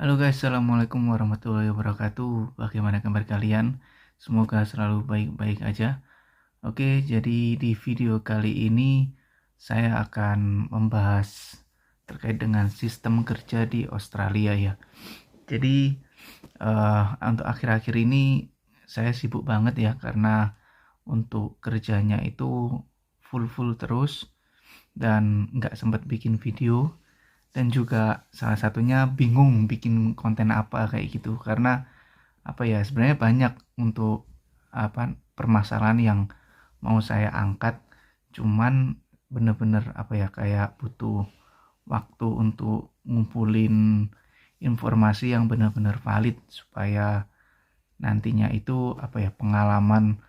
Halo guys, Assalamualaikum warahmatullahi wabarakatuh. Bagaimana kabar kalian? Semoga selalu baik-baik aja. Oke, jadi di video kali ini saya akan membahas terkait dengan sistem kerja di Australia ya. Jadi untuk akhir-akhir ini saya sibuk banget ya karena untuk kerjanya itu full terus dan nggak sempat bikin video. Dan juga salah satunya bingung bikin konten apa kayak gitu karena apa ya, sebenarnya banyak untuk permasalahan yang mau saya angkat, cuman bener-bener apa ya, kayak butuh waktu untuk ngumpulin informasi yang benar-benar valid supaya nantinya itu apa ya, pengalaman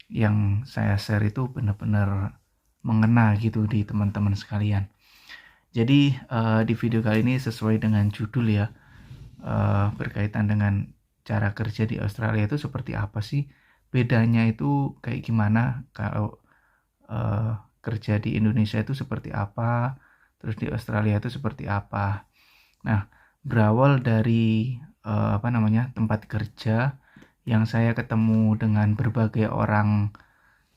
yang saya share itu benar-benar mengena gitu di teman-teman sekalian. Jadi di video kali ini sesuai dengan judul ya, berkaitan dengan cara kerja di Australia itu seperti apa sih? Bedanya itu kayak gimana kalau kerja di Indonesia itu seperti apa, terus di Australia itu seperti apa. Nah, berawal dari tempat kerja yang saya ketemu dengan berbagai orang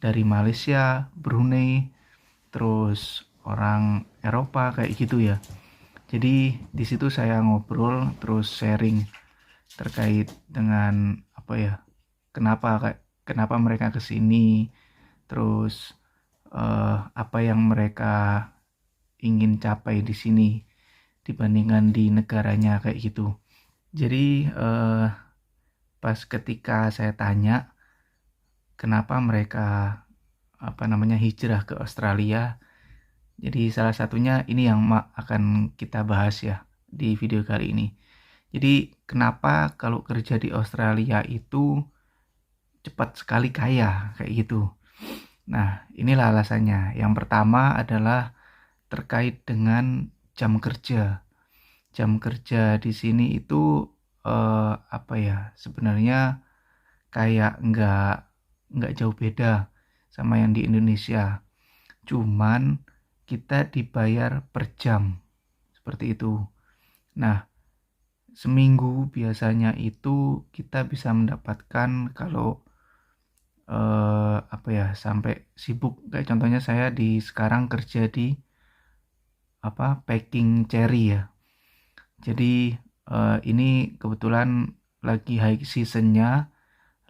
dari Malaysia, Brunei, terus orang Eropa kayak gitu ya. Jadi di situ saya ngobrol terus sharing terkait dengan apa ya, kenapa mereka kesini, terus apa yang mereka ingin capai di sini dibandingkan di negaranya kayak gitu. Jadi pas ketika saya tanya kenapa mereka hijrah ke Australia, jadi salah satunya ini yang akan kita bahas ya di video kali ini. Jadi kenapa kalau kerja di Australia itu cepat sekali kaya kayak gitu. Nah, inilah alasannya. Yang pertama adalah terkait dengan jam kerja. Jam kerja di sini itu sebenarnya kayak nggak jauh beda sama yang di Indonesia. Cuman kita dibayar per jam seperti itu. Nah, seminggu biasanya itu kita bisa mendapatkan kalau sampai sibuk, kayak contohnya saya sekarang kerja di packing cherry ya. Jadi ini kebetulan lagi high seasonnya,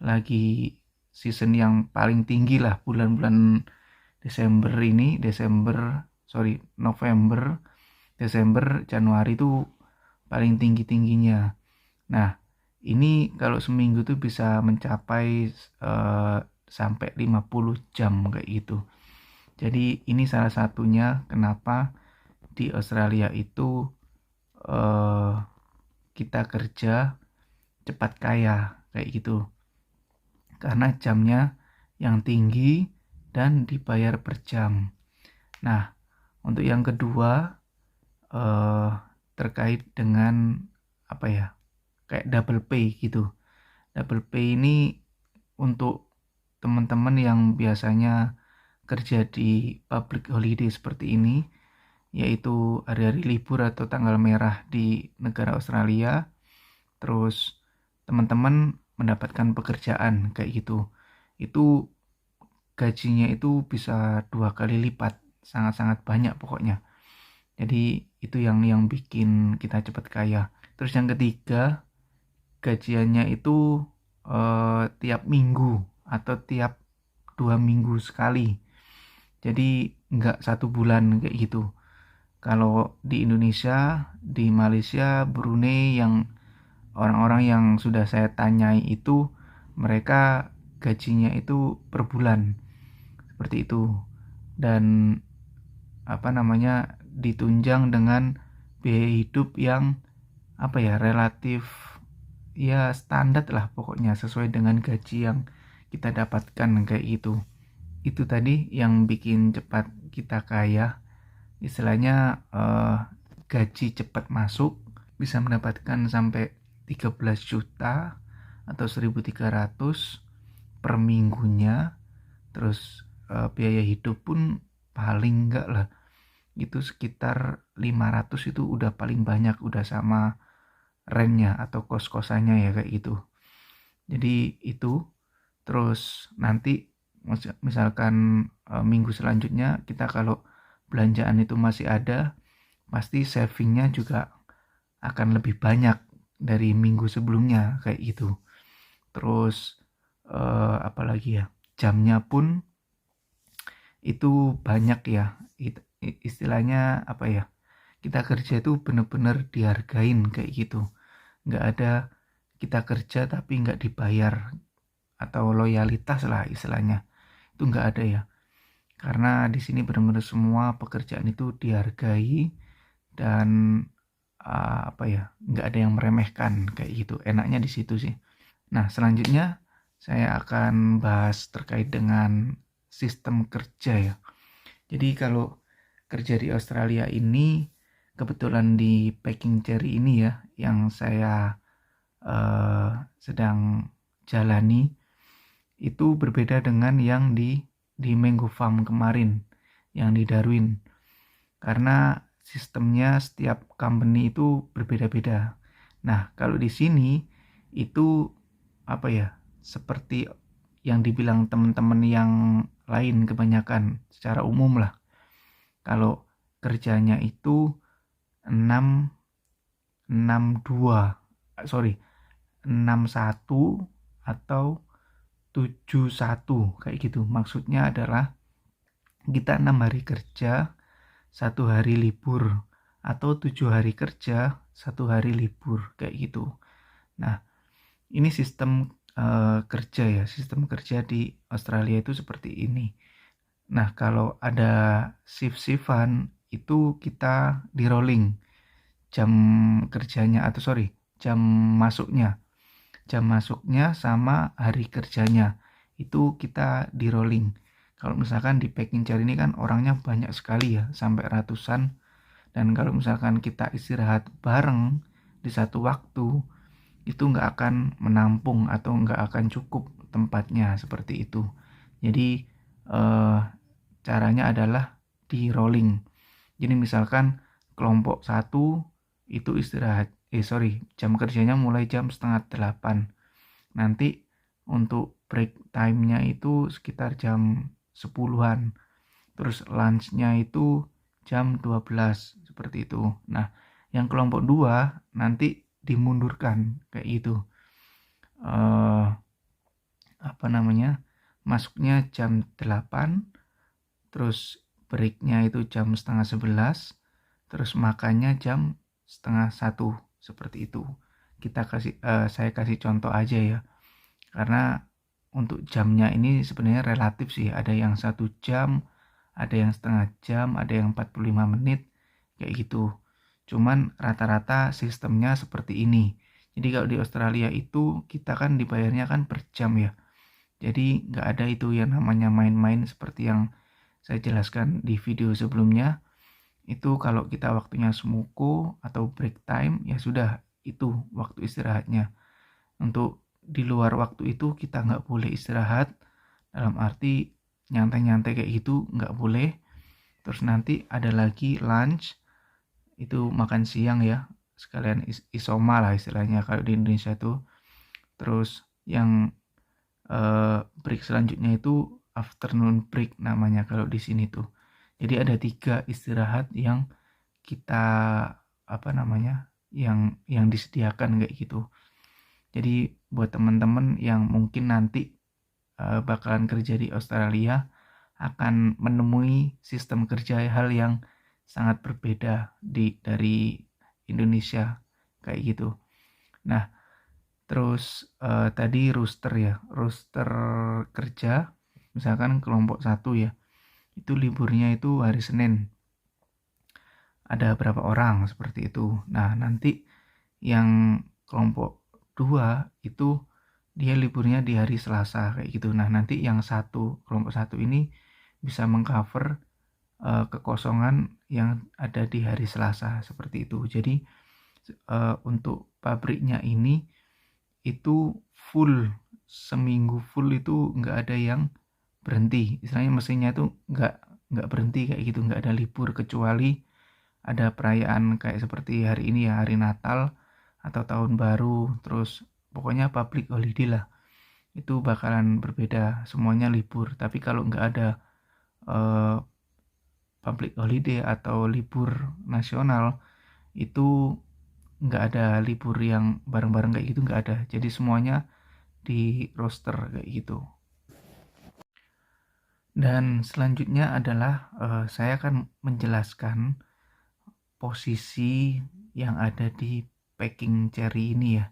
lagi season yang paling tinggi lah bulan-bulan November, Desember, Januari itu paling tinggi-tingginya. Nah, ini kalau seminggu tuh bisa mencapai sampai 50 jam kayak gitu. Jadi ini salah satunya kenapa di Australia itu kita kerja cepat kaya kayak gitu. Karena jamnya yang tinggi dan dibayar per jam. Nah, untuk yang kedua terkait dengan kayak double pay gitu. Double pay ini untuk teman-teman yang biasanya kerja di public holiday seperti ini, yaitu hari-hari libur atau tanggal merah di negara Australia. Terus teman-teman mendapatkan pekerjaan kayak gitu. Itu gajinya itu bisa 2 kali lipat, sangat-sangat banyak pokoknya. Jadi itu yang bikin kita cepat kaya. Terus yang ketiga, gajiannya itu tiap minggu atau tiap 2 minggu sekali. Jadi nggak 1 bulan kayak gitu. Kalau di Indonesia, di Malaysia, Brunei, yang orang-orang yang sudah saya tanyai itu, mereka gajinya itu per bulan seperti itu. Dan ditunjang dengan biaya hidup yang relatif ya standar lah, pokoknya sesuai dengan gaji yang kita dapatkan kayak gitu. Itu tadi yang bikin cepat kita kaya, istilahnya gaji cepat masuk, bisa mendapatkan sampai 13 juta atau 1.300 per minggunya. Terus biaya hidup pun paling enggak lah itu sekitar 500, itu udah paling banyak, udah sama rentnya atau kos-kosannya ya kayak gitu. Jadi itu terus nanti misalkan minggu selanjutnya kita kalau belanjaan itu masih ada, pasti savingnya juga akan lebih banyak dari minggu sebelumnya kayak gitu. Terus apalagi ya, jamnya pun itu banyak ya. Istilahnya apa ya, kita kerja itu bener-bener dihargain kayak gitu. Nggak ada kita kerja tapi nggak dibayar atau loyalitas lah istilahnya, itu nggak ada ya. Karena di sini benar-benar semua pekerjaan itu dihargai dan apa ya, nggak ada yang meremehkan kayak gitu. Enaknya di situ sih. Nah, selanjutnya saya akan bahas terkait dengan sistem kerja ya. Jadi kalau kerja di Australia ini, kebetulan di Packing Cherry ini ya, yang saya sedang jalani, itu berbeda dengan yang di Mango Farm kemarin, yang di Darwin. Karena sistemnya setiap company itu berbeda-beda. Nah, kalau di sini itu apa ya? Seperti yang dibilang teman-teman yang lain kebanyakan secara umum lah. Kalau kerjanya itu 6 62 sorry 61 atau 71 kayak gitu. Maksudnya adalah kita 6 hari kerja, 1 hari libur, atau 7 hari kerja, 1 hari libur kayak gitu. Nah, ini sistem kerja ya, sistem kerja di Australia itu seperti ini. Nah, kalau ada shift-shiftan itu kita di rolling jam kerjanya atau jam masuknya. Jam masuknya sama hari kerjanya itu kita di rolling. Kalau misalkan di Packing Cherry ini kan orangnya banyak sekali ya, sampai ratusan. Dan kalau misalkan kita istirahat bareng di satu waktu, itu nggak akan menampung atau nggak akan cukup tempatnya seperti itu. Jadi caranya adalah di rolling. Jadi misalkan kelompok 1 itu istirahat, jam kerjanya mulai jam 7:30. Nanti untuk break time-nya itu sekitar jam 10-an. Terus lunch-nya itu jam 12 seperti itu. Nah, yang kelompok 2 nanti dimundurkan kayak gitu. Masuknya jam 8, terus breaknya itu jam setengah 11, terus makannya jam setengah 1 seperti itu. Saya kasih contoh aja ya, karena untuk jamnya ini sebenarnya relatif sih, ada yang 1 jam, ada yang setengah jam, ada yang 45 menit kayak gitu. Cuman rata-rata sistemnya seperti ini. Jadi kalau di Australia itu kita kan dibayarnya kan per jam ya. Jadi nggak ada itu yang namanya main-main seperti yang saya jelaskan di video sebelumnya. Itu kalau kita waktunya smuko atau break time, ya sudah, itu waktu istirahatnya. Untuk di luar waktu itu kita nggak boleh istirahat, dalam arti nyantai-nyantai kayak gitu nggak boleh. Terus nanti ada lagi lunch, itu makan siang ya, sekalian isoma lah istilahnya kalau di Indonesia tuh. Terus yang break selanjutnya itu afternoon break namanya kalau di sini tuh. Jadi ada 3 istirahat yang kita yang disediakan kayak gitu. Jadi buat teman-teman yang mungkin nanti bakalan kerja di Australia, akan menemui sistem kerja hal yang sangat berbeda dari Indonesia kayak gitu. Nah, terus tadi roster kerja, misalkan kelompok 1 ya, itu liburnya itu hari Senin, ada berapa orang seperti itu. Nah, nanti yang kelompok 2 itu dia liburnya di hari Selasa kayak gitu. Nah, nanti yang kelompok 1 ini bisa mengcover kekosongan yang ada di hari Selasa seperti itu. Jadi untuk pabriknya ini itu full, seminggu full itu nggak ada yang berhenti. Istilahnya mesinnya itu nggak berhenti kayak gitu, nggak ada libur kecuali ada perayaan kayak seperti hari ini ya, hari Natal atau tahun baru, terus pokoknya public holiday lah, itu bakalan berbeda, semuanya libur. Tapi kalau nggak ada uh, public holiday atau libur nasional, itu nggak ada libur yang bareng-bareng kayak gitu, nggak ada. Jadi semuanya di roster kayak gitu. Dan selanjutnya adalah saya akan menjelaskan posisi yang ada di packing cherry ini ya.